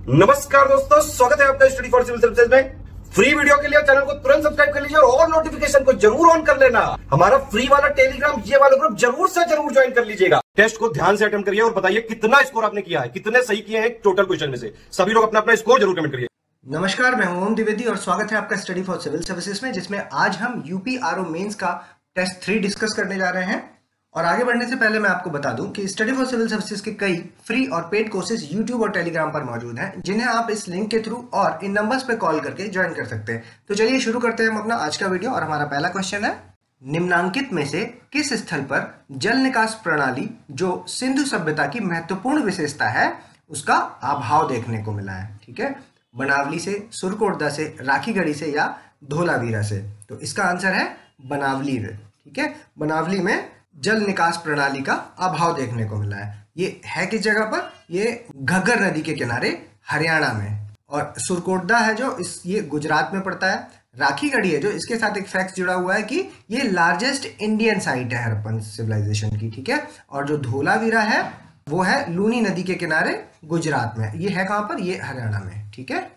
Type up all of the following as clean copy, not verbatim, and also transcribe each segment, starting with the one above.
नमस्कार दोस्तों, स्वागत है आपका स्टडी फॉर सिविल सर्विसेज में। फ्री वीडियो के लिए चैनल को तुरंत सब्सक्राइब कर लीजिए और नोटिफिकेशन को जरूर ऑन कर लेना। हमारा फ्री वाला टेलीग्राम ये वाला ग्रुप जरूर से जरूर ज्वाइन कर लीजिएगा। टेस्ट को ध्यान से अटेम्प्ट करिए और बताइए कितना स्कोर आपने किया है, कितने सही किए हैं टोटल क्वेश्चन में से। सभी लोग अपना अपना स्कोर जरूर कमेंट करिए। नमस्कार, मैं हूं ओम द्विवेदी और स्वागत है आपका स्टडी फॉर सिविल सर्विसेज में, जिसमें आज हम यूपी आरओ मेंस का टेस्ट 3 डिस्कस करने जा रहे हैं। और आगे बढ़ने से पहले मैं आपको बता दूं कि स्टडी फॉर सिविल सर्विसेज के कई फ्री और पेड कोर्सेज यूट्यूब और टेलीग्राम पर मौजूद हैं, जिन्हें आप इस लिंक के थ्रू और इन नंबर्स पे कॉल करके ज्वाइन कर सकते हैं। तो चलिए शुरू करते हैं हम अपना आज का वीडियो। और हमारा पहला क्वेश्चन है, निम्नांकित में से किस स्थल पर जल निकास प्रणाली जो सिंधु सभ्यता की महत्वपूर्ण विशेषता है उसका अभाव देखने को मिला है? ठीक है, बनावली से, सुरकोटदा से, राखीगढ़ी से या धोलावीरा से? तो इसका आंसर है बनावली में। ठीक है, बनावली में जल निकास प्रणाली का अभाव देखने को मिला है। ये है किस जगह पर? ये घग्गर नदी के किनारे हरियाणा में। और सुरकोटदा है जो ये गुजरात में पड़ता है। राखीगढ़ी है जो, इसके साथ एक फैक्ट जुड़ा हुआ है कि ये लार्जेस्ट इंडियन साइट है हड़प्पन सिविलाइजेशन की। ठीक है, और जो धोलावीरा है वो है लूनी नदी के किनारे गुजरात में। ये है कहां पर? ये हरियाणा में। ठीक है,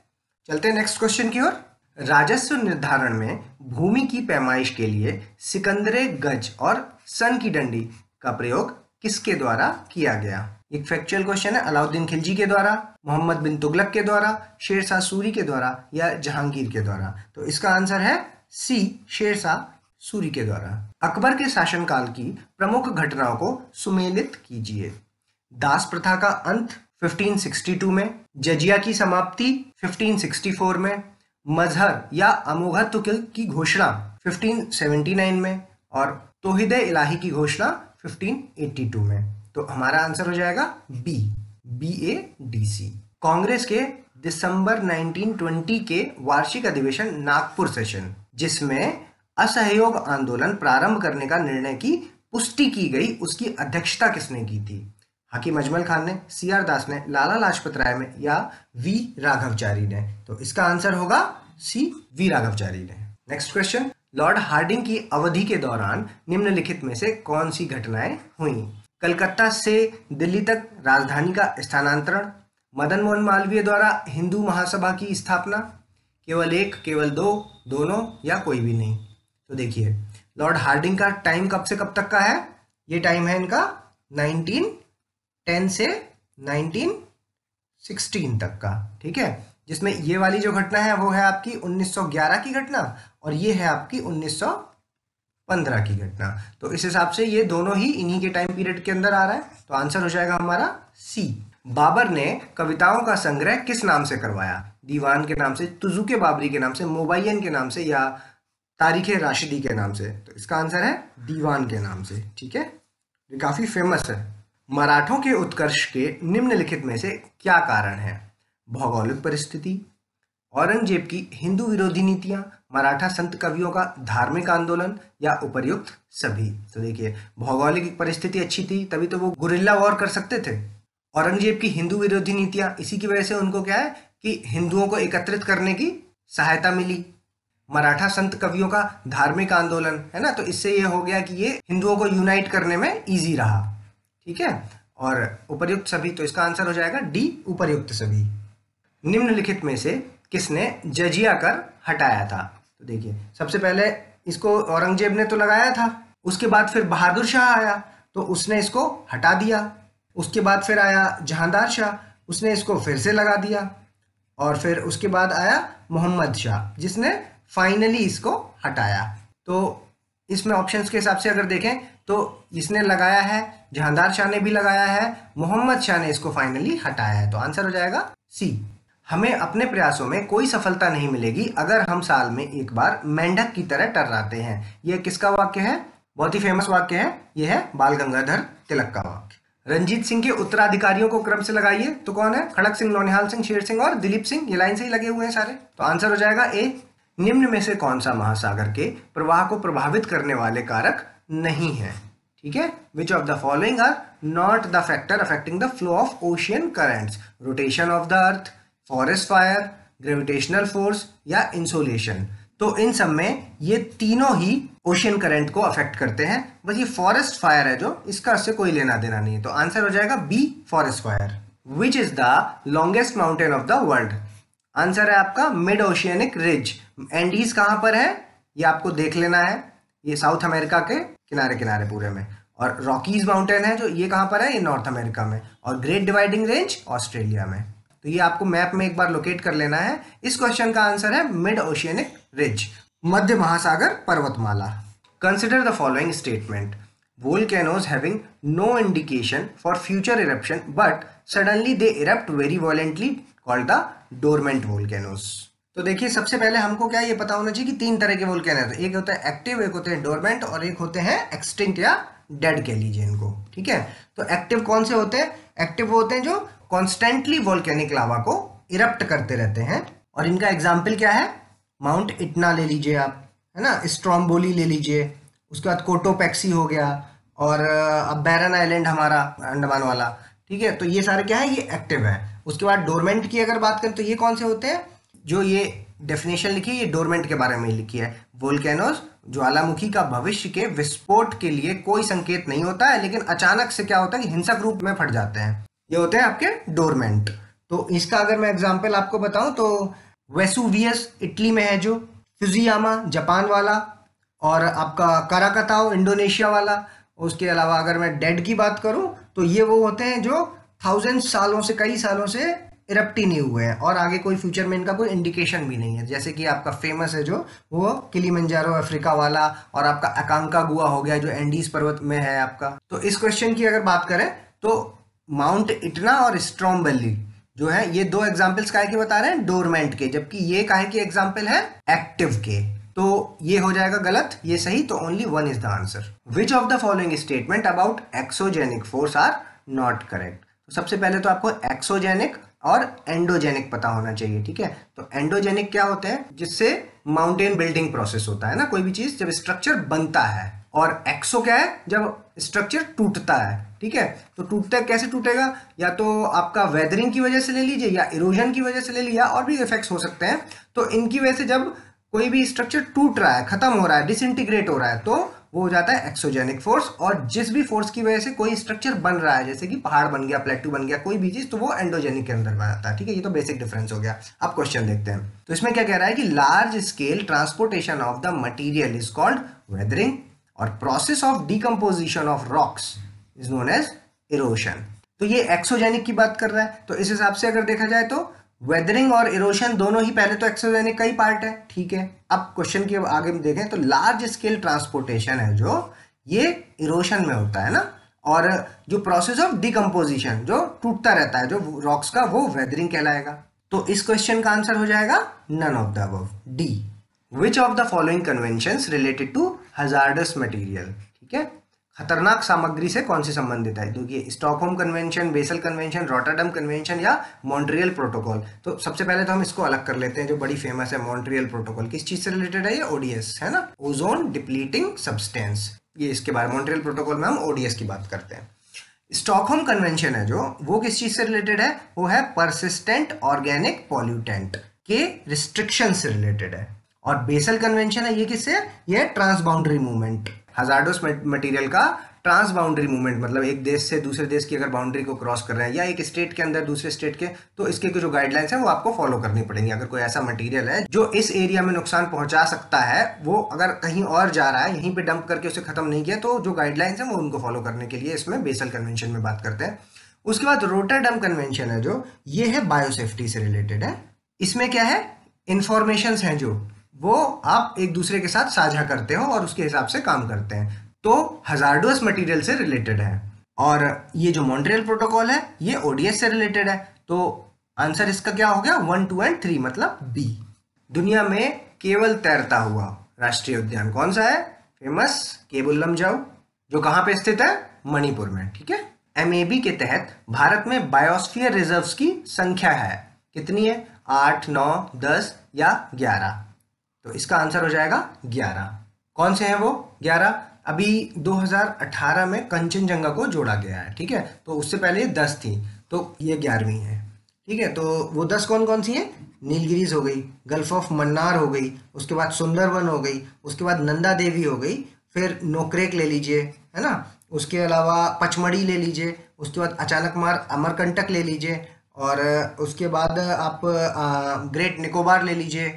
चलते हैं नेक्स्ट क्वेश्चन की ओर। राजस्व निर्धारण में भूमि की पैमाइश के लिए सिकंदरे गज और सन की डंडी का प्रयोग किसके द्वारा किया गया? एक फैक्चुअल क्वेश्चन है। अलाउद्दीन खिलजी के द्वारा, मोहम्मद बिन तुगलक के द्वारा, शेरशाह सूरी के द्वारा या जहांगीर के द्वारा? तो इसका आंसर है सी, शेरशाह सूरी के द्वारा। अकबर के शासनकाल की प्रमुख घटनाओं को सुमेलित कीजिए। दास प्रथा का अंत 1562 में, जजिया की समाप्ति 1564 में, मजहर या अमोघत्व की घोषणा 1579 में और तौहीद इलाही की घोषणा 1582 में। तो हमारा आंसर हो जाएगा बी, BADC। कांग्रेस के दिसंबर 1920 के वार्षिक अधिवेशन नागपुर सेशन, जिसमें असहयोग आंदोलन प्रारंभ करने का निर्णय की पुष्टि की गई, उसकी अध्यक्षता किसने की थी? हाकिम अजमल खान ने, CR दास ने, लाला लाजपत राय ने या V राघवचारी ने? तो इसका आंसर होगा C, V राघवचारी ने। नेक्स्ट क्वेश्चन, लॉर्ड हार्डिंग की अवधि के दौरान निम्नलिखित में से कौन सी घटनाएं हुई? कलकत्ता से दिल्ली तक राजधानी का स्थानांतरण, मदन मोहन मालवीय द्वारा हिंदू महासभा की स्थापना, केवल एक, केवल दो, दोनों या कोई भी नहीं? तो देखिए, लॉर्ड हार्डिंग का टाइम कब से कब तक का है? ये टाइम है इनका 1910 से 1916 तक का। ठीक है, जिसमें ये वाली जो घटना है वो है आपकी 1911 की घटना और ये है आपकी 1915 की घटना। तो इस हिसाब से ये दोनों ही इन्हीं के टाइम पीरियड के अंदर आ रहा है। तो आंसर हो जाएगा हमारा सी। बाबर ने कविताओं का संग्रह किस नाम से करवाया? दीवान के नाम से, तुजुके बाबरी के नाम से, मुबय्यन के नाम से या तारीख राशिदी के नाम से? तो इसका आंसर है दीवान के नाम से। ठीक है, ये काफी फेमस है। मराठों के उत्कर्ष के निम्नलिखित में से क्या कारण है? भौगोलिक परिस्थिति, औरंगजेब की हिंदू विरोधी नीतियां, मराठा संत कवियों का धार्मिक आंदोलन या उपर्युक्त सभी? तो देखिए, भौगोलिक परिस्थिति अच्छी थी तभी तो वो गुरिल्ला वॉर कर सकते थे। औरंगजेब की हिंदू विरोधी नीतियां, इसी की वजह से उनको क्या है कि हिंदुओं को एकत्रित करने की सहायता मिली। मराठा संत कवियों का धार्मिक आंदोलन है ना, तो इससे ये हो गया कि ये हिंदुओं को यूनाइट करने में ईजी रहा। ठीक है, और उपर्युक्त सभी, तो इसका आंसर हो जाएगा डी, उपर्युक्त सभी। निम्नलिखित में से किसने जजिया कर हटाया था? तो देखिए, सबसे पहले इसको औरंगजेब ने तो लगाया था, उसके बाद फिर बहादुर शाह आया तो उसने इसको हटा दिया, उसके बाद फिर आया जहांदार शाह, उसने इसको फिर से लगा दिया, और फिर उसके बाद आया मोहम्मद शाह जिसने फाइनली इसको हटाया। तो इसमें ऑप्शंस के हिसाब से अगर देखें तो इसने लगाया है, जहांदार शाह ने भी लगाया है, मोहम्मद शाह ने इसको फाइनली हटाया है। तो आंसर हो जाएगा सी। हमें अपने प्रयासों में कोई सफलता नहीं मिलेगी अगर हम साल में एक बार मेंढक की तरह टर्राते हैं। यह किसका वाक्य है? बहुत ही फेमस वाक्य है, यह है बाल गंगाधर तिलक का वाक्य। रणजीत सिंह के उत्तराधिकारियों को क्रम से लगाइए, तो कौन है? खड़क सिंह, नौनिहाल सिंह, शेर सिंह और दिलीप सिंह। ये लाइन से ही लगे हुए हैं सारे। तो आंसर हो जाएगा ए। निम्न में से कौन सा महासागर के प्रवाह को प्रभावित करने वाले कारक नहीं है? ठीक है, which of the following are not the factor affecting the flow of ocean currents? Rotation of the earth, forest fire, gravitational force या इंसोलेशन? तो इन सब में ये तीनों ही ओशियन करंट को अफेक्ट करते हैं। बस ये फॉरेस्ट फायर है जो, इसका उससे कोई लेना देना नहीं है। तो आंसर हो जाएगा B, forest fire. Which is the longest mountain of the world? Answer है आपका मिड ओशियनिक रिज। एंडीज कहां पर है ये आपको देख लेना है, ये साउथ अमेरिका के किनारे किनारे पूरे में। और रॉकीज माउंटेन है जो ये कहां पर है, ये नॉर्थ अमेरिका में। और ग्रेट डिवाइडिंग रेंज ऑस्ट्रेलिया में। तो ये आपको मैप में एक बार लोकेट कर लेना है। इस क्वेश्चन का आंसर है मिड ओशियनिक रिज, मध्य महासागर पर्वतमाला। Consider the following statement, volcanoes having no indication for future eruption but suddenly they erupt very violently called the dormant volcanoes। तो देखिए सबसे पहले हमको क्या ये पता होना चाहिए कि तीन तरह के वोल्केनोज, एक होता है एक्टिव, एक होते हैं डोरमेंट और एक होते हैं एक्सटिंक्ट या डेड कह लीजिए इनको, ठीक है। तो एक्टिव कौन से होते हैं? एक्टिव होते हैं जो कॉन्स्टेंटली वोल्केनिक लावा को इरप्ट करते रहते हैं। और इनका एग्जाम्पल क्या है? माउंट इटना ले लीजिए आप, है ना, स्ट्रोम्बोली ले लीजिए, उसके बाद कोटोपैक्सी हो गया, और अब बैरन आइलैंड हमारा अंडमान वाला, ठीक है। तो ये सारे क्या है, ये एक्टिव है। उसके बाद डोरमेंट की अगर बात करें तो ये कौन से होते हैं? जो ये डेफिनेशन लिखी है ये डोरमेंट के बारे में लिखी है, वोल्केनोज ज्वालामुखी का भविष्य के विस्फोट के लिए कोई संकेत नहीं होता है, लेकिन अचानक से क्या होता है कि हिंसक रूप में फट जाते हैं, ये होते हैं आपके डोरमेंट। तो इसका अगर मैं एग्जाम्पल आपको बताऊं तो वेसुवियस इटली में है, जो फ्यूजियामा जापान वाला, और आपका कराकताओ इंडोनेशिया वाला। उसके अलावा अगर मैं डेड की बात करूं तो ये वो होते हैं जो कई सालों से इरप्ट ही नहीं हुए हैं, और आगे कोई फ्यूचर में इनका कोई इंडिकेशन भी नहीं है। जैसे कि आपका फेमस है जो वो किलिमंजारो अफ्रीका वाला, और आपका अकांकागुआ हो गया जो एंडीज पर्वत में है आपका। तो इस क्वेश्चन की अगर बात करें तो माउंट इटना और स्ट्रोम्बोली जो है ये दो एग्जाम्पल्स काहे के बता रहे हैं? डोरमेंट के, जबकि ये काहे के एग्जाम्पल है? एक्टिव के। तो ये हो जाएगा गलत, ये सही, तो only one is the answer. Which of the following statement about exogenic force are not correct? तो सबसे पहले तो आपको एक्सोजेनिक और एंडोजेनिक पता होना चाहिए, ठीक है। तो एंडोजेनिक क्या होते हैं? जिससे माउंटेन बिल्डिंग प्रोसेस होता है ना, कोई भी चीज जब स्ट्रक्चर बनता है। और एक्सो क्या है? जब स्ट्रक्चर टूटता है, ठीक है। तो टूटता कैसे टूटेगा? या तो आपका वेदरिंग की वजह से ले लीजिए, या इरोजन की वजह से ले लीजिए, और भी इफेक्ट्स हो सकते हैं। तो इनकी वजह से जब कोई भी स्ट्रक्चर टूट रहा है, खत्म हो रहा है, डिसइंटीग्रेट हो रहा है, तो वो हो जाता है एक्सोजेनिक फोर्स। और जिस भी फोर्स की वजह से कोई स्ट्रक्चर बन रहा है, जैसे कि पहाड़ बन गया, प्लेटू बन गया, कोई भी चीज, तो वो एंडोजेनिक के अंदर आता है, ठीक है। ये तो बेसिक डिफरेंस हो गया। अब क्वेश्चन देखते हैं। तो इसमें क्या कह रहा है कि large scale transportation of the material is called weathering, और process of decomposition of rocks is known as erosion. तो ये एक्सोजेनिक की बात कर रहा है। तो इस हिसाब से अगर देखा जाए तो वेदरिंग और इरोशन दोनों ही पहले तो एक्सोजेनिक का ही पार्ट है, ठीक है। अब क्वेश्चन के आगे देखें तो लार्ज स्केल ट्रांसपोर्टेशन है जो ये इरोशन में होता है ना, और जो प्रोसेस ऑफ डिकम्पोजिशन जो टूटता रहता है जो रॉक्स का, वो वेदरिंग कहलाएगा। तो इस क्वेश्चन का आंसर हो जाएगा none of the above, D. Which of the following conventions related to hazardous material, ठीक है, खतरनाक सामग्री से कौन सी संबंधित है? देखिए Stockholm convention, basal convention, Rotterdam convention या मॉन्ट्रियल प्रोटोकॉल। तो सबसे पहले तो हम इसको अलग कर लेते हैं, जो बड़ी फेमस है मॉन्ट्रियल प्रोटोकॉल। किस चीज से रिलेटेड है? ये ओडीएस है ना, ओजोन डिप्लीटिंग सब्सटेंस, ये इसके बारे में। मॉन्ट्रियल प्रोटोकॉल में हम ओडीएस की बात करते हैं। स्टॉकहोम कन्वेंशन है जो, वो किस चीज से रिलेटेड है? वो है परसिस्टेंट ऑर्गेनिक पॉल्यूटेंट के रिस्ट्रिक्शन से रिलेटेड है। और बेसल कन्वेंशन है, ये किससे? ये trans boundary movement, hazardous material का ट्रांस बाउंड्री मूवमेंट, मतलब एक देश से दूसरे देश की अगर बाउंड्री को क्रॉस कर रहे हैं, या एक स्टेट के अंदर दूसरे स्टेट के, तो इसके जो गाइडलाइंस है वो आपको फॉलो करनी पड़ेंगी। अगर कोई ऐसा मटेरियल है जो इस एरिया में नुकसान पहुंचा सकता है, वो अगर कहीं और जा रहा है, यहीं पे डंप करके उसे खत्म नहीं किया, तो जो गाइडलाइंस है वो उनको फॉलो करने के लिए इसमें बेसल कन्वेंशन में बात करते हैं। उसके बाद रोटरडम कन्वेंशन है जो, ये है बायोसेफ्टी से रिलेटेड है। इसमें क्या है? इंफॉर्मेशन है जो वो आप एक दूसरे के साथ साझा करते हो और उसके हिसाब से काम करते हैं, तो हजार्डस मटेरियल से रिलेटेड है। और ये जो मॉन्ट्रियल प्रोटोकॉल है ये ओडीएस से रिलेटेड है। तो आंसर इसका क्या हो गया? 1, 2 और 3, मतलब बी। दुनिया में केवल तैरता हुआ राष्ट्रीय उद्यान कौन सा है? फेमस केबुल लमजाऊ, जो कहाँ पे स्थित है? मणिपुर में, ठीक है। एमएबी के तहत भारत में बायोस्फीयर रिजर्व्स की संख्या है कितनी है? 8, 9, 10 या 11? तो इसका आंसर हो जाएगा 11। कौन से हैं वो 11? अभी 2018 में कंचनजंगा को जोड़ा गया है, ठीक है। तो उससे पहले 10 थी, तो ये 11वीं है, ठीक है। तो वो 10 कौन कौन सी हैं? नीलगिरीज हो गई, गल्फ ऑफ मन्नार हो गई, उसके बाद सुंदरवन हो गई, उसके बाद नंदा देवी हो गई, फिर नोक्रेक ले लीजिए, है ना, उसके अलावा पचमढ़ी ले लीजिए, उसके बाद अचानक मार अमरकंटक ले लीजिए, और उसके बाद आप ग्रेट निकोबार ले लीजिए,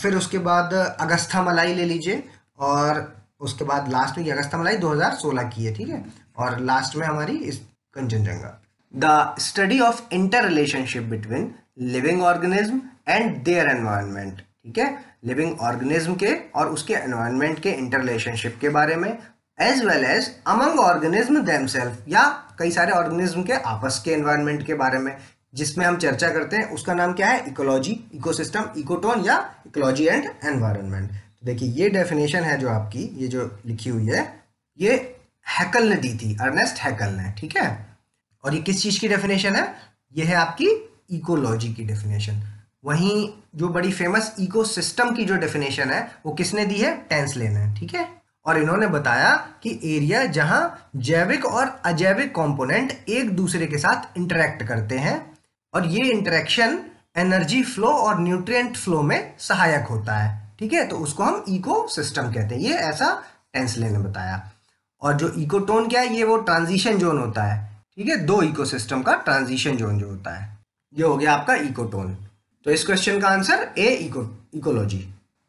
फिर उसके बाद अगस्था मलाई ले लीजिए, और उसके बाद लास्ट में ये अगस्था मलाई 2016 की है, ठीक है। और लास्ट में हमारी इस Kanchenjunga. The study of inter relationship between living organism and their environment, ठीक है, लिविंग ऑर्गेनिज्म के और उसके एनवायरनमेंट के इंटर रिलेशनशिप के बारे में, as well as among organism themself, या कई सारे ऑर्गेनिज्म के आपस के एनवायरनमेंट के बारे में, जिसमें हम चर्चा करते हैं उसका नाम क्या है, इकोलॉजी, इकोसिस्टम, इकोटोन या इकोलॉजी एंड एनवायरनमेंट। तो देखिए ये डेफिनेशन है जो आपकी, ये जो लिखी हुई है, ये हैकल ने दी थी, अर्नेस्ट हैकल ने, ठीक है। और ये किस चीज की डेफिनेशन है, ये है आपकी इकोलॉजी की डेफिनेशन। वहीं जो बड़ी फेमस इकोसिस्टम की जो डेफिनेशन है वो किसने दी है, टेंसले ने, ठीक है। और इन्होंने बताया कि एरिया जहां जैविक और अजैविक कंपोनेंट एक दूसरे के साथ इंटरेक्ट करते हैं और ये इंटरेक्शन एनर्जी फ्लो और न्यूट्रिएंट फ्लो में सहायक होता है, ठीक है, तो उसको हम इकोसिस्टम कहते हैं। ये ऐसा टेंसले ने बताया। और जो इकोटोन क्या है, ये वो ट्रांजिशन जोन होता है, ठीक है, दो इकोसिस्टम का ट्रांजिशन जोन जो होता है, ये हो गया आपका इकोटोन। तो इस क्वेश्चन का answer A, ecology.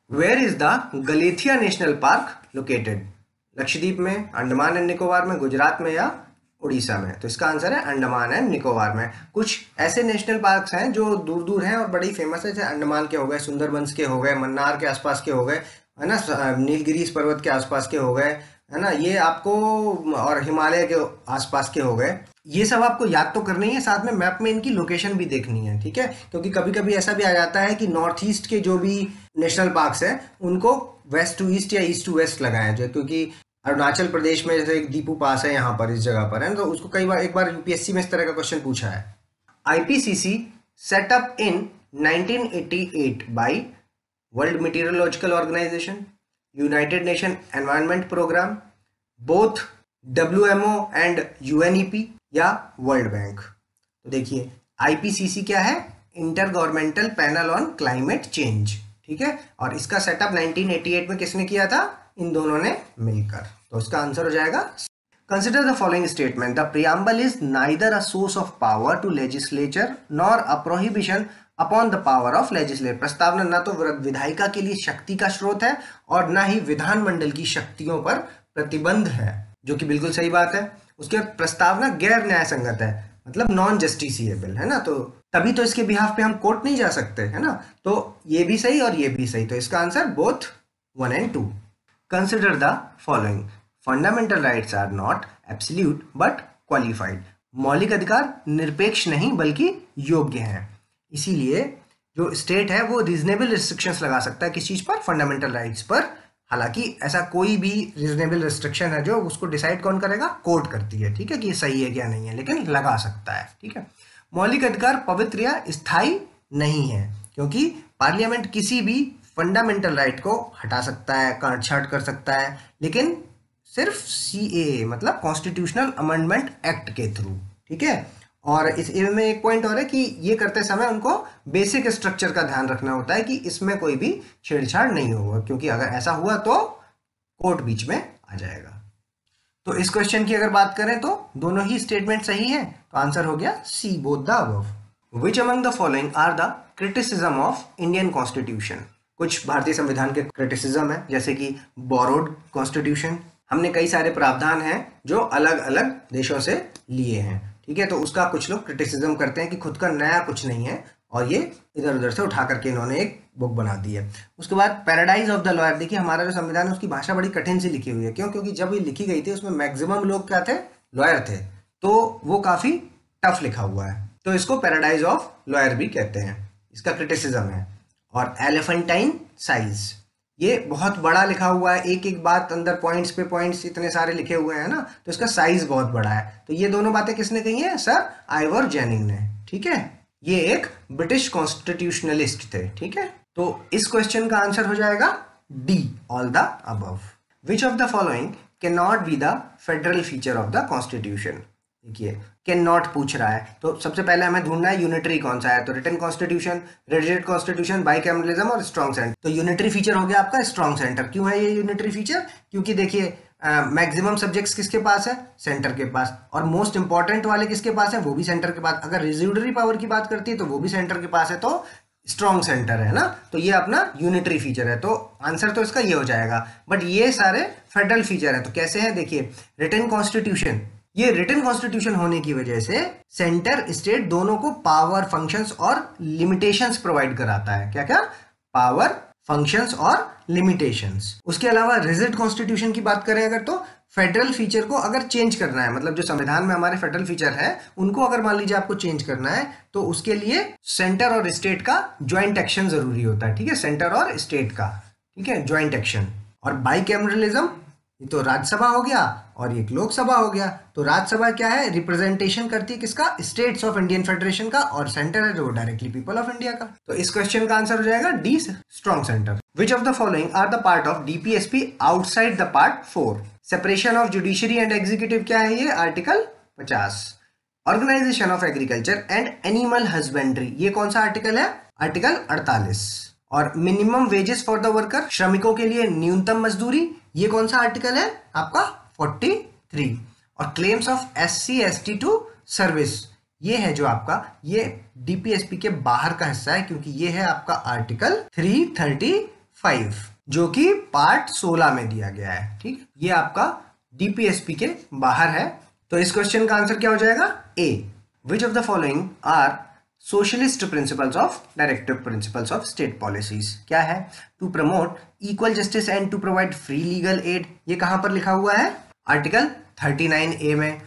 Where is the Galathea national park located, Lakshadweep में, अंडमान एंड निकोबार में, गुजरात में या उड़ीसा में। तो इसका आंसर है अंडमान एंड निकोबार में। कुछ ऐसे नेशनल पार्क्स हैं जो दूर दूर हैं और बड़ी फेमस है, जैसे अंडमान के हो गए, सुंदरबंस के हो गए, मन्नार के आसपास के हो गए, है ना, नीलगिरीस पर्वत के आसपास के हो गए, है ना, ये आपको, और हिमालय के आसपास के हो गए। ये सब आपको याद तो करनी है, साथ में मैप में इनकी लोकेशन भी देखनी है, ठीक है, क्योंकि कभी कभी ऐसा भी आ जाता है कि नॉर्थ ईस्ट के जो भी नेशनल पार्क्स हैं उनको वेस्ट टू ईस्ट या ईस्ट टू वेस्ट लगाया जाए, क्योंकि अरुणाचल प्रदेश में जैसे एक दीपू पास है यहाँ पर, इस जगह पर है, तो उसको कई बार, एक बार यूपीएससी में इस तरह का क्वेश्चन पूछा है। IPCC set up in 1988 by World Meteorological Organization, United Nation Environment Programme, both WMO and UNEP या वर्ल्ड बैंक। तो देखिए आईपीसीसी क्या है, Intergovernmental Panel on Climate Change, ठीक है, और इसका सेटअप 1988 में किसने किया था, इन दोनों ने मिलकर। तो इसका आंसर हो जाएगा, consider the following statement, the preamble is neither a source of power to legislature nor a prohibition upon the power of legislate. प्रस्तावना न तो विधायिका के लिए शक्ति का स्रोत है और न ही विधानमंडल की शक्तियों पर प्रतिबंध है, जो कि बिल्कुल सही बात है। उसके बाद प्रस्तावना गैर न्याय संगत है, मतलब नॉन जस्टिसिएबल, है ना, तो तभी तो इसके बिहाफ पे हम कोर्ट नहीं जा सकते, है ना, तो ये भी सही और ये भी सही। तो इसका answer both 1 and 2। Consider the following, fundamental rights are not absolute but qualified. मौलिक अधिकार निरपेक्ष नहीं बल्कि योग्य हैं, इसीलिए जो स्टेट है वो रीजनेबल रिस्ट्रिक्शंस लगा सकता है किस चीज पर, फंडामेंटल राइट्स पर। हालांकि ऐसा कोई भी रीजनेबल रिस्ट्रिक्शन है जो उसको डिसाइड कौन करेगा, कोर्ट करती है, ठीक है, कि ये सही है क्या नहीं है, लेकिन लगा सकता है, ठीक है। मौलिक अधिकार पवित्र या स्थायी नहीं है, क्योंकि पार्लियामेंट किसी भी फंडामेंटल राइट को हटा सकता है, काटछाट कर सकता है, लेकिन सिर्फ CAA मतलब कॉन्स्टिट्यूशनल अमेंडमेंट एक्ट के थ्रू, ठीक है। और इसमें एक पॉइंट और है कि ये करते समय उनको बेसिक स्ट्रक्चर का ध्यान रखना होता है कि इसमें कोई भी छेड़छाड़ नहीं होगा, क्योंकि अगर ऐसा हुआ तो कोर्ट बीच में आ जाएगा। तो इस क्वेश्चन की अगर बात करें तो दोनों ही स्टेटमेंट सही है, तो आंसर हो गया C, both the above. Which among the following are the criticism of Indian constitution. कुछ भारतीय संविधान के क्रिटिसिज्म है, जैसे कि बोरोड कॉन्स्टिट्यूशन, हमने कई सारे प्रावधान हैं जो अलग अलग देशों से लिए हैं, ठीक है, तो उसका कुछ लोग क्रिटिसिज्म करते हैं कि खुद का नया कुछ नहीं है और ये इधर उधर से उठा करके इन्होंने एक बुक बना दी है। उसके बाद पैराडाइज ऑफ द लॉयर, देखिए हमारा जो संविधान है उसकी भाषा बड़ी कठिन सी लिखी हुई है, क्यों, क्योंकि जब ये लिखी गई थी उसमें मैक्सिमम लोग क्या थे, लॉयर थे, तो वो काफी टफ लिखा हुआ है, तो इसको पैराडाइज ऑफ लॉयर भी कहते हैं, इसका क्रिटिसिज्म है। और एलिफेंटाइन साइज, ये बहुत बड़ा लिखा हुआ है, एक एक बात अंदर पॉइंट्स पे पॉइंट्स इतने सारे लिखे हुए हैं ना, तो इसका साइज बहुत बड़ा है। तो ये दोनों बातें किसने कही है, सर आइवर जेनिंग ने, ठीक है, ये एक ब्रिटिश कॉन्स्टिट्यूशनलिस्ट थे, ठीक है। तो इस क्वेश्चन का आंसर हो जाएगा D, all the above. Which of the following can not be the federal feature of the constitution. देखिए कैन नॉट पूछ रहा है, तो सबसे पहले हमें ढूंढना है यूनिटरी कौन सा है, तो written constitution, radiate constitution, bicameralism और स्ट्रॉन्ग सेंटर। तो यूनिटरी फीचर हो गया आपका स्ट्रॉन्ग सेंटर। क्यों है ये यूनिटरी फीचर, क्योंकि देखिए मैक्सिमम सब्जेक्ट्स किसके पास है? सेंटर के पास। और मोस्ट इंपॉर्टेंट वाले किसके पास है? वो भी सेंटर के पास। अगर रेसिड्यूरी पावर की बात करती है तो वो भी सेंटर के पास है, तो स्ट्रॉन्ग सेंटर है ना। तो ये अपना यूनिटरी फीचर है, तो आंसर तो इसका ये हो जाएगा। बट ये सारे फेडरल फीचर है। तो कैसे है देखिए, रिटन कॉन्स्टिट्यूशन, ये रिटन कॉन्स्टिट्यूशन होने की वजह से सेंटर स्टेट दोनों को पावर, फंक्शंस और लिमिटेशंस प्रोवाइड कराता है। क्या क्या? पावर, फंक्शंस और लिमिटेशंस। उसके अलावा रिजिड कॉन्स्टिट्यूशन की बात करें अगर, तो फेडरल फीचर को अगर चेंज करना है, मतलब जो संविधान में हमारे फेडरल फीचर है उनको अगर मान लीजिए आपको चेंज करना है, तो उसके लिए सेंटर और स्टेट का ज्वाइंट एक्शन जरूरी होता है। ठीक है, सेंटर और स्टेट का, ठीक है, ज्वाइंट एक्शन। और बाइकैमरलिज्म, ये तो राज्यसभा हो गया और एक लोकसभा हो गया। तो राज्यसभा क्या है? रिप्रेजेंटेशन करती है किसका? स्टेट्स ऑफ इंडियन फेडरेशन का। और सेंटर है जो डायरेक्टली पीपल ऑफ इंडिया का। तो इस क्वेश्चन का आंसर हो जाएगा D, strong centre. Which of the following are the part of DPSP outside the part 4? Separation of judiciary and executive क्या है? ये article 50। Organisation of agriculture and animal husbandry, ये कौन सा आर्टिकल है? आर्टिकल 48। और minimum wages for the worker, श्रमिकों के लिए न्यूनतम मजदूरी, ये कौन सा आर्टिकल है आपका? 43। और claims of SC ST to service, ये है जो आपका, ये डीपीएसपी के बाहर का हिस्सा है, क्योंकि ये है आपका आर्टिकल 335 जो कि पार्ट 16 में दिया गया है। ठीक, ये आपका डीपीएसपी के बाहर है। तो इस क्वेश्चन का आंसर क्या हो जाएगा? A. Which of the following are socialist principles of directive principles of state policies? क्या है? To promote equal justice and to provide free legal aid, ये कहां पर लिखा हुआ है? आर्टिकल 39A में।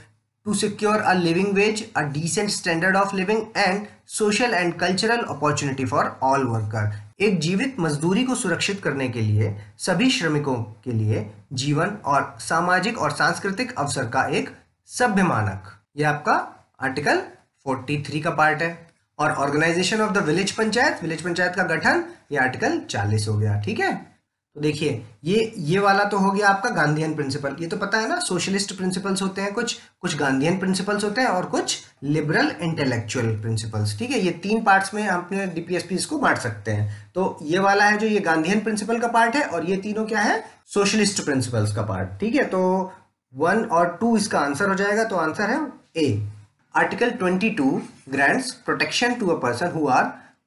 To secure a living wage, a decent standard of living and social and cultural opportunity for all worker, एक जीवित मजदूरी को सुरक्षित करने के लिए सभी श्रमिकों के लिए जीवन और सामाजिक और सांस्कृतिक अवसर का एक सभ्य मानक, ये आपका आर्टिकल 43 का पार्ट है। और organisation of the village panchayat का गठन, ये आर्टिकल 40 हो गया। ठीक है, तो देखिए ये वाला तो हो गया आपका गांधीयन प्रिंसिपल। ये तो पता है ना, सोशलिस्ट प्रिंसिपल्स होते हैं कुछ गांधीयन प्रिंसिपल्स होते हैं और कुछ लिबरल इंटेलेक्चुअल प्रिंसिपल्स। ठीक है, ये 3 पार्ट्स में अपने डीपीएसपी को बांट सकते हैं। तो ये वाला है जो ये गांधीयन प्रिंसिपल का पार्ट है, और ये तीनों क्या है? सोशलिस्ट प्रिंसिपल्स का पार्ट। ठीक है, तो 1 और 2 इसका आंसर हो जाएगा। तो आंसर है A. Article 22 grants protection to a person who are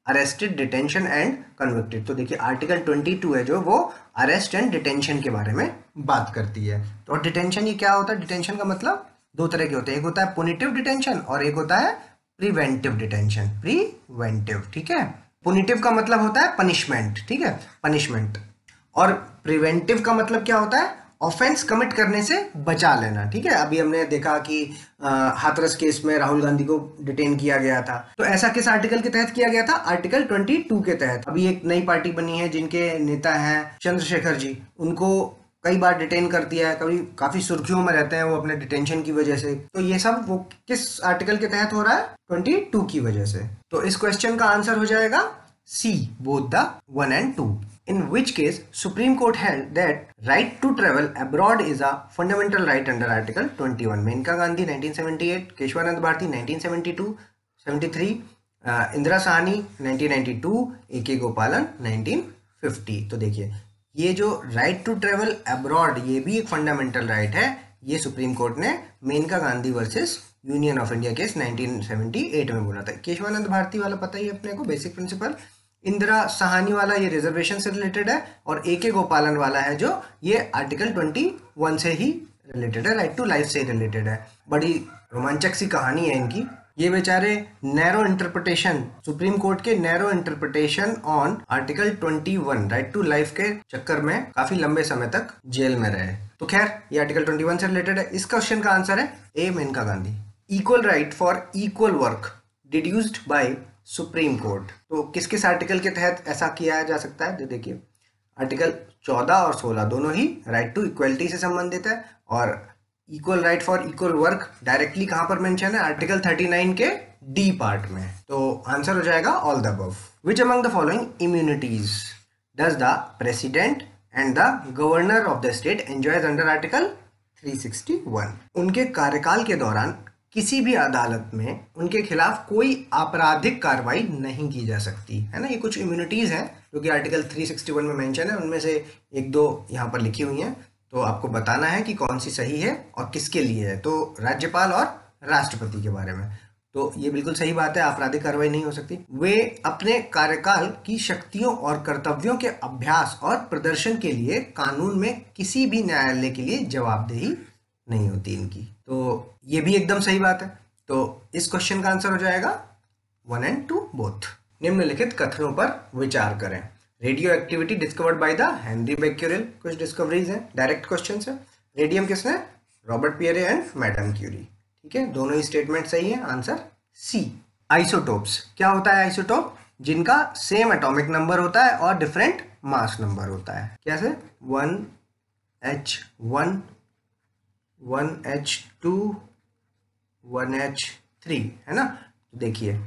arrested, detention and convicted. तो देखिए आर्टिकल 22 है जो वो अरेस्ट एंड डिटेंशन के बारे में बात करती है। तो डिटेंशन ये क्या होता है? डिटेंशन का मतलब 2 तरह के होते हैं, एक होता है पुनिटिव डिटेंशन और एक होता है प्रिवेंटिव डिटेंशन। प्रिवेंटिव, ठीक है, पुनिटिव का मतलब होता है पनिशमेंट, ठीक है, पनिशमेंट। और प्रिवेंटिव का मतलब क्या होता है? ऑफेंस कमिट करने से बचा लेना। ठीक है, अभी हमने देखा कि हाथरस केस में राहुल गांधी को डिटेन किया गया था, तो ऐसा किस आर्टिकल के तहत किया गया था? आर्टिकल 22 के तहत। अभी एक नई पार्टी बनी है जिनके नेता हैं चंद्रशेखर जी, उनको कई बार डिटेन कर दिया है, कभी काफी सुर्खियों में रहते हैं वो अपने डिटेंशन की वजह से। तो ये सब वो किस आर्टिकल के तहत हो रहा है? 22 की वजह से। तो इस क्वेश्चन का आंसर हो जाएगा सी, both the 1 and 2. In which case, Supreme Court held that right to travel abroad is a fundamental right under Article 21. Maneka Gandhi 1978, Kesavananda Bharati 1972, 73, Indira Sawhney 1992, A K. Gopalan 1950. तो देखिए ये जो राइट टू ट्रेवल अब्रॉड, ये भी एक फंडामेंटल राइट है। ये सुप्रीम कोर्ट ने Maneka Gandhi versus Union of India case 1978 में बोला था। केशवानंद भारती वाला पता ही अपने को, बेसिक प्रिंसिपल। इंदिरा साहनी वाला ये रिजर्वेशन से रिलेटेड है, और ए.के. गोपालन वाला है जो ये आर्टिकल 21 से ही रिलेटेड है, राइट टू लाइफ से रिलेटेड है। बड़ी रोमांचक सी कहानी है इनकी। ये बेचारे नैरो इंटरप्रिटेशन, सुप्रीम कोर्ट के narrow interpretation on article 21 right to life के चक्कर में काफी लंबे समय तक जेल में रहे। तो खैर ये आर्टिकल 21 से रिलेटेड है। इस क्वेश्चन का आंसर है A, Maneka Gandhi. Equal right for equal work deduced by supreme court, तो किस किस आर्टिकल के तहत ऐसा किया जा सकता है? तो देखिए आर्टिकल 14 और 16 दोनों ही राइट टू इक्वलिटी से संबंधित है, और equal right for equal work directly कहां पर मेंशन है? आर्टिकल 39 के डी पार्ट में। तो आंसर हो जाएगा all the above. Which among the following immunities does the president and the governor of the state enjoys under article 361? उनके कार्यकाल के दौरान किसी भी अदालत में उनके खिलाफ कोई आपराधिक कार्रवाई नहीं की जा सकती है ना। ये कुछ इम्यूनिटीज हैं जो कि आर्टिकल 361 में मेंशन है, उनमें से 1-2 यहाँ पर लिखी हुई हैं। तो आपको बताना है कि कौन सी सही है और किसके लिए है। तो राज्यपाल और राष्ट्रपति के बारे में। तो ये बिल्कुल सही बात है, आपराधिक कार्रवाई नहीं हो सकती। वे अपने कार्यकाल की शक्तियों और कर्तव्यों के अभ्यास और प्रदर्शन के लिए कानून में किसी भी न्यायालय के लिए जवाबदेही नहीं होती इनकी। तो ये भी एकदम सही बात है। तो इस क्वेश्चन का आंसर हो जाएगा 1 and 2 बोथ। निम्नलिखित कथनों पर विचार करें। Radio activity discovered by the Henri Becquerel, कुछ डिस्कवरीज हैं, डायरेक्ट क्वेश्चन है। रेडियम किसने? Robert Pierre and madam Curie. ठीक है, दोनों ही स्टेटमेंट सही है, आंसर सी। आइसोटोप्स, क्या होता है आइसोटोप? जिनका सेम एटॉमिक नंबर होता है और डिफरेंट मास नंबर होता है। कैसे? 1H1 1H2 1H3, है ना। देखिए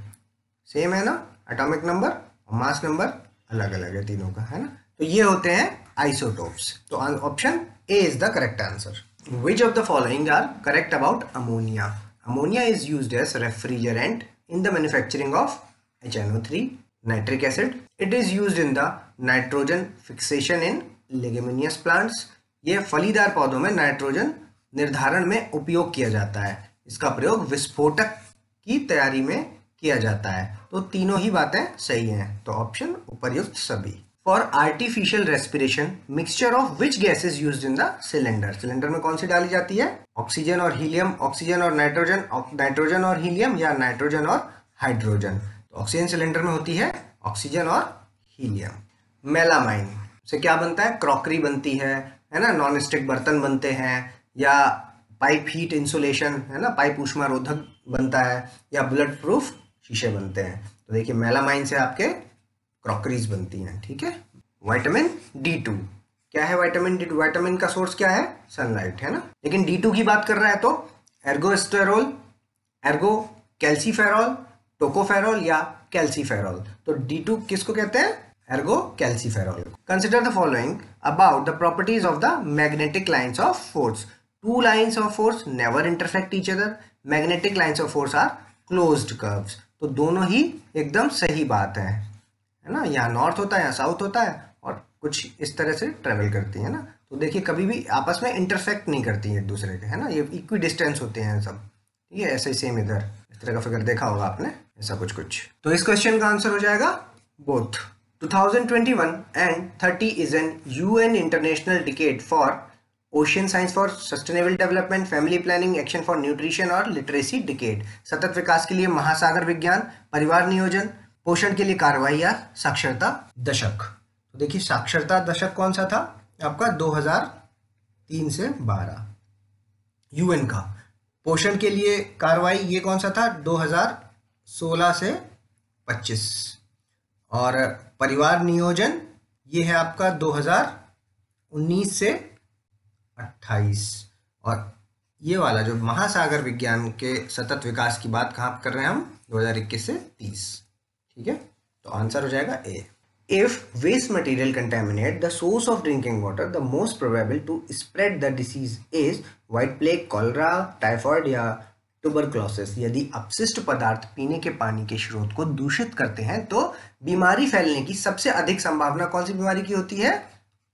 सेम है ना, एटॉमिक नंबर और मास नंबर अलग अलग है तीनों का, है ना। तो ये होते हैं आइसोटोप्स। तो option A is the correct answer. Which of the following are correct about ammonia? Ammonia is used as refrigerant in the manufacturing of HNO3, nitric acid. It is used in the nitrogen fixation in leguminous plants. ये फलीदार पौधों में nitrogen निर्धारण में उपयोग किया जाता है। इसका प्रयोग विस्फोटक की तैयारी में किया जाता है। तो तीनों ही बातें सही हैं, तो ऑप्शन उपर्युक्त सभी। For artificial respiration mixture of which gas is used in the cylinder? Cylinder में कौन सी डाली जाती है? ऑक्सीजन और हीलियम, ऑक्सीजन और नाइट्रोजन, नाइट्रोजन और हीलियम, या नाइट्रोजन और हाइड्रोजन? तो ऑक्सीजन सिलेंडर में होती है ऑक्सीजन और हीलियम। मेलामाइन से क्या बनता है? क्रॉकरी बनती है ना, नॉन स्टिक बर्तन बनते हैं, या पाइप हीट इंसुलेशन, है ना, पाइप ऊष्मारोधक बनता है, या बुलेट प्रूफ शीशे बनते हैं। तो देखिए मेलामाइन से आपके क्रॉकरीज बनती हैं। ठीक है। विटामिन D2, क्या है विटामिन D2? विटामिन का सोर्स क्या है? सनलाइट, है ना। लेकिन D2 की बात कर रहा है तो एर्गोस्टेरोल, एर्गो कैल्सीफेरॉल, टोकोफेरॉल या कैल्सीफेरॉल? तो D2 किसको कहते हैं? Ergocalciferol. Consider the following about the properties of the magnetic lines of force. Two lines of force never intersect each other. Magnetic lines of force are closed curves. तो दोनों ही एकदम सही बात है ना। यहाँ नॉर्थ होता है, यहाँ साउथ होता है, और कुछ इस तरह से ट्रेवल करती है ना। तो देखिए कभी भी आपस में इंटरसेक्ट नहीं करती हैं एक दूसरे के, है ना। ये इक्वी डिस्टेंस होते हैं सब। ठीक है, ऐसे ही सेम इधर इस तरह का फिगर देखा होगा आपने, ऐसा कुछ। तो इस क्वेश्चन का आंसर हो जाएगा both. 2021 and 30 is an UN International Decade for Ocean Science for Sustainable Development, Family Planning, Action for Nutrition और Literacy Decade। सतत विकास के लिए महासागर विज्ञान, परिवार नियोजन, पोषण के लिए कार्रवाई या साक्षरता दशक। तो देखिए साक्षरता दशक कौन सा था आपका? 2003 से 12 यूएन का। पोषण के लिए कार्रवाई ये कौन सा था? 2016 से 25। और परिवार नियोजन ये है आपका 2019 से 28। और ये वाला जो महासागर विज्ञान के सतत विकास की बात कहाँ कर रहे हैं हम? 2021 से 30। ठीक है, तो आंसर हो जाएगा A. If waste material contaminate the source of drinking water, the most probable to spread the disease is white plague, cholera, typhoid या ट्यूबरक्लोसिस। यदि अपशिष्ट पदार्थ पीने के पानी के स्रोत को दूषित करते हैं तो बीमारी फैलने की सबसे अधिक संभावना कौन सी बीमारी की होती है?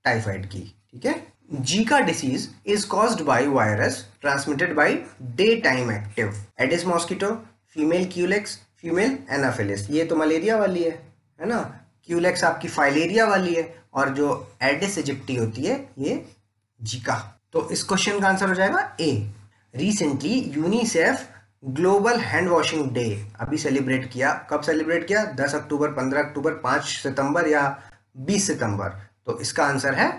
टाइफाइड की। ठीक है। Zika disease is caused by virus transmitted by day time active Aedes mosquito, female Culex, female Anopheles. ये तो मलेरिया वाली है ना। क्यूलेक्स आपकी फाइलेरिया वाली है, और जो एडिस इजिप्टी होती है ये जीका। तो इस क्वेश्चन का आंसर हो जाएगा A. Recently UNICEF global hand washing day अभी सेलिब्रेट किया। कब सेलिब्रेट किया? 10 अक्टूबर, 15 अक्टूबर, 5 सितंबर या 20 सितंबर? तो इसका आंसर है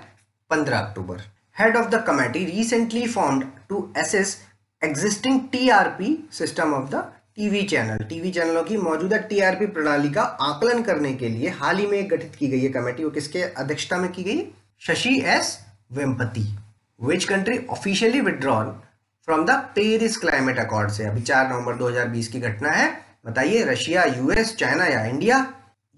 15 October. Head of the committee recently formed to assess existing TRP system of the TV channel. TV चैनलों की मौजूदा टीआरपी प्रणाली का आकलन करने के लिए हाल ही में गठित की गई है कमेटी। वो किसके अध्यक्षता में की गई? Shashi S Vempati. Which country officially withdrawn from the Paris climate accord से? अभी 4 नवंबर 2020 की घटना है। बताइए, रशिया, यूएस, चाइना या इंडिया?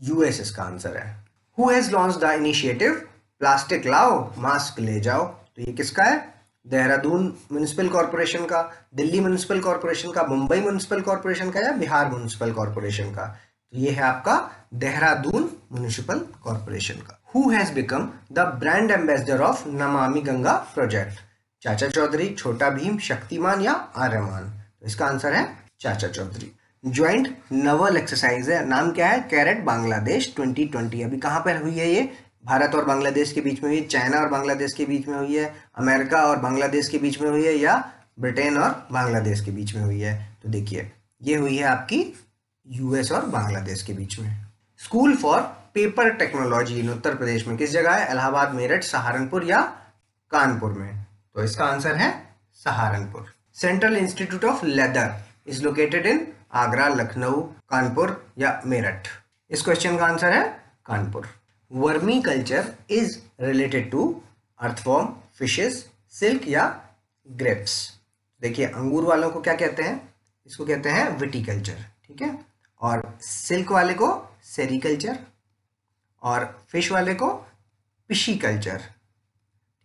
यूएस इसका आंसर है। Who has launch the initiative plastic लाओ मास्क ले जाओ? तो ये किसका है? देहरादून म्युनिसिपल कॉर्पोरेशन का, दिल्ली म्युनिसिपल कॉर्पोरेशन का, मुंबई म्युनिसिपल कॉर्पोरेशन का, या बिहार म्युनिसिपल कॉर्पोरेशन का? तो ये है आपका देहरादून म्युनिसिपल कॉर्पोरेशन का। Who has become the brand ambassador of Namami Ganga project? चाचा चौधरी, छोटा भीम, शक्तिमान या आर्यमान? तो इसका आंसर है चाचा चौधरी। ज्वाइंट नवल एक्सरसाइज है, नाम क्या है? कैरेट बांग्लादेश 2020। अभी कहाँ पर हुई है ये? भारत और बांग्लादेश के बीच में हुई, चाइना और बांग्लादेश के बीच में हुई है, अमेरिका और बांग्लादेश के बीच में हुई है, या ब्रिटेन और बांग्लादेश के बीच में हुई है? तो देखिए ये हुई है आपकी यूएस और बांग्लादेश के बीच में। School for paper technology in Uttar Pradesh में किस जगह है? इलाहाबाद, मेरठ, सहारनपुर या कानपुर में? तो इसका आंसर है Saharanpur. Central institute of leather is located in Agra, Lucknow, Kanpur या मेरठ? इस क्वेश्चन का आंसर है Kanpur. Vermiculture is related to earthworm, fishes, silk या ग्रेप्स? देखिए अंगूर वालों को क्या कहते हैं? इसको कहते हैं विटीकल्चर, ठीक है। और सिल्क वाले को सेरीकल्चर, और फिश वाले को पिशीकल्चर,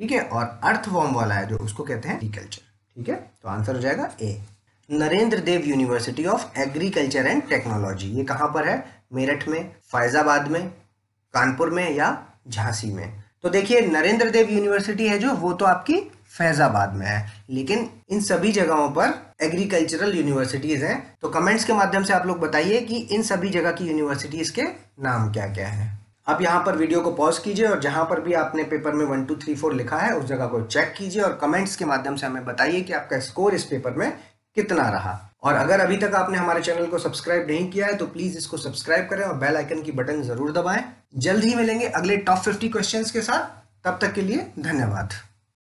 ठीक है। और अर्थवॉर्म वाला है जो, उसको कहते हैं एग्रीकल्चर, ठीक है। तो आंसर हो जाएगा A. Narendra Dev university of agriculture and technology, ये कहाँ पर है? मेरठ में, फैजाबाद में, कानपुर में या झांसी में? तो देखिए नरेंद्र देव यूनिवर्सिटी है जो, वो तो आपकी फैजाबाद में है, लेकिन इन सभी जगहों पर एग्रीकल्चरल यूनिवर्सिटीज हैं। तो कमेंट्स के माध्यम से आप लोग बताइए कि इन सभी जगह की यूनिवर्सिटीज के नाम क्या क्या हैं। आप यहाँ पर वीडियो को पॉज कीजिए और जहां पर भी आपने पेपर में 1 2 3 4 लिखा है उस जगह को चेक कीजिए और कमेंट्स के माध्यम से हमें बताइए कि आपका स्कोर इस पेपर में कितना रहा। और अगर अभी तक आपने हमारे चैनल को सब्सक्राइब नहीं किया है तो प्लीज इसको सब्सक्राइब करें और बेल आइकन की बटन जरूर दबाएं। जल्द ही मिलेंगे अगले टॉप 50 क्वेश्चंस के साथ, तब तक के लिए धन्यवाद।